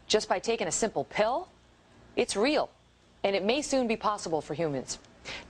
just by taking a simple pill, it's real, and it may soon be possible for humans.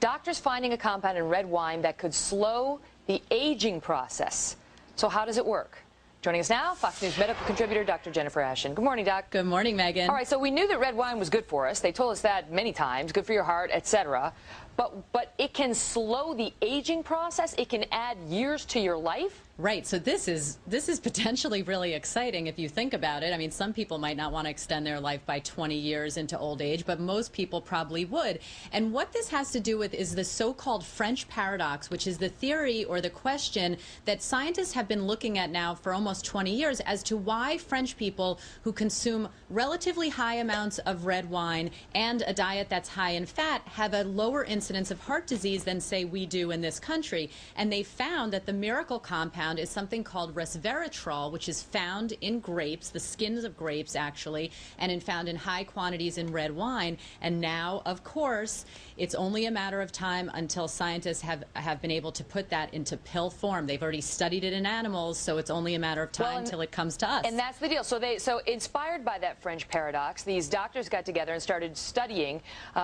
Doctors finding a compound in red wine that could slow the aging process. So how does it work? Joining us now, Fox News medical contributor Dr. Jennifer Ashen. Good morning, Doc. Good morning, Megan. All right, so we knew that red wine was good for us. They told us that many times, good for your heart, etc. But it can slow the aging process. It can add years to your life. Right. So this is potentially really exciting if you think about it. I mean, some people might not want to extend their life by 20 years into old age, but most people probably would. And what this has to do with is the so-called French paradox, which is the theory or the question that scientists have been looking at now for almost 20 years as to why French people who consume relatively high amounts of red wine and a diet that's high in fat have a lower incidence of heart disease than, say, we do in this country. And they found that the miracle compound is something called resveratrol, which is found in grapes, the skins of grapes actually, and found in high quantities in red wine. And now, of course, it's only a matter of time until scientists have been able to put that into pill form. They've already studied it in animals, so it's only a matter of time until it comes to us. And that's the deal. So inspired by that French paradox, these doctors got together and started studying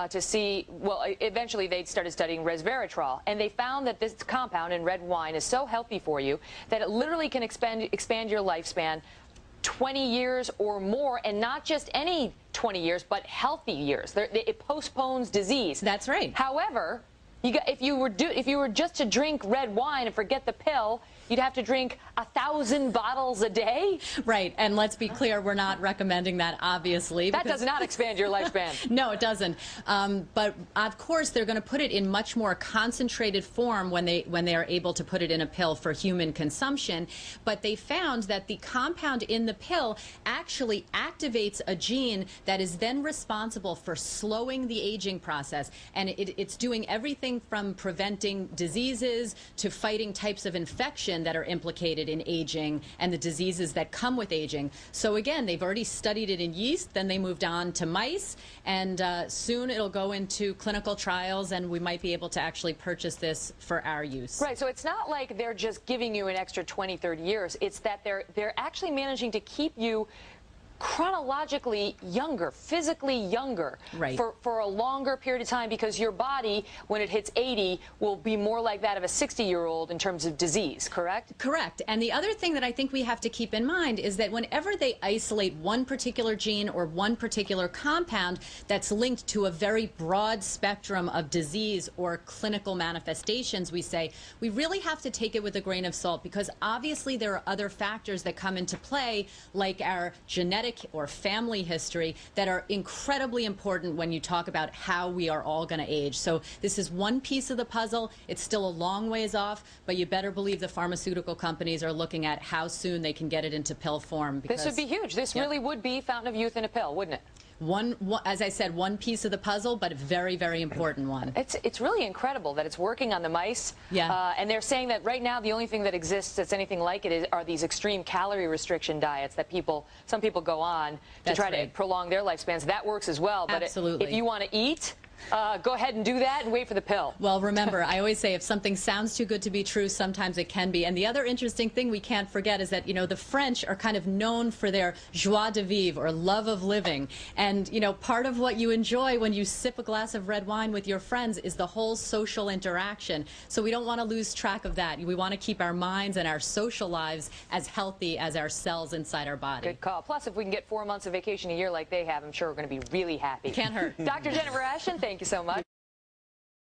to see, well, eventually they started studying resveratrol, and they found that this compound in red wine is so healthy for you that it literally can expand your lifespan 20 years or more, and not just any 20 years, but healthy years. It postpones disease. That's right. However, if you were just to drink red wine and forget the pill, you'd have to drink 1,000 bottles a day. Right, and let's be clear, we're not recommending that, obviously. That does not expand your lifespan. No, it doesn't. But of course, they're going to put it in much more concentrated form when they are able to put it in a pill for human consumption. But they found that the compound in the pill actually activates a gene that is then responsible for slowing the aging process, and it's doing everything from preventing diseases to fighting types of infection that are implicated in aging and the diseases that come with aging. So again, they've already studied it in yeast, then they moved on to mice, and soon it'll go into clinical trials, and we might be able to actually purchase this for our use. Right, so it's not like they're just giving you an extra 20, 30 years. It's that they're actually managing to keep you chronologically younger, physically younger, right, for a longer period of time, because your body, when it hits 80, will be more like that of a 60-year-old in terms of disease, correct? Correct. And the other thing that I think we have to keep in mind is that whenever they isolate one particular gene or one particular compound that's linked to a very broad spectrum of disease or clinical manifestations, we say, we really have to take it with a grain of salt, because obviously there are other factors that come into play, like our genetic or family history, that are incredibly important when you talk about how we are all going to age. So this is one piece of the puzzle. It's still a long ways off, but you better believe the pharmaceutical companies are looking at how soon they can get it into pill form. This would be huge. This really would be fountain of youth in a pill, wouldn't it? As I said, one piece of the puzzle, but a very, very important one. It's really incredible that it's working on the mice. Yeah. And they're saying that right now the only thing that exists that's anything like it are these extreme calorie restriction diets that some people go on to try to prolong their lifespans. That works as well. But absolutely. If you want to eat, go ahead and do that and wait for the pill. Well, remember, I always say if something sounds too good to be true, sometimes it can be. And the other interesting thing we can't forget is that, the French are kind of known for their joie de vivre, or love of living. And, part of what you enjoy when you sip a glass of red wine with your friends is the whole social interaction. So we don't want to lose track of that. We want to keep our minds and our social lives as healthy as our cells inside our body. Good call. Plus, if we can get 4 months of vacation a year like they have, I'm sure we're going to be really happy. Can't hurt. Dr. Jennifer Ashen, thank you so much.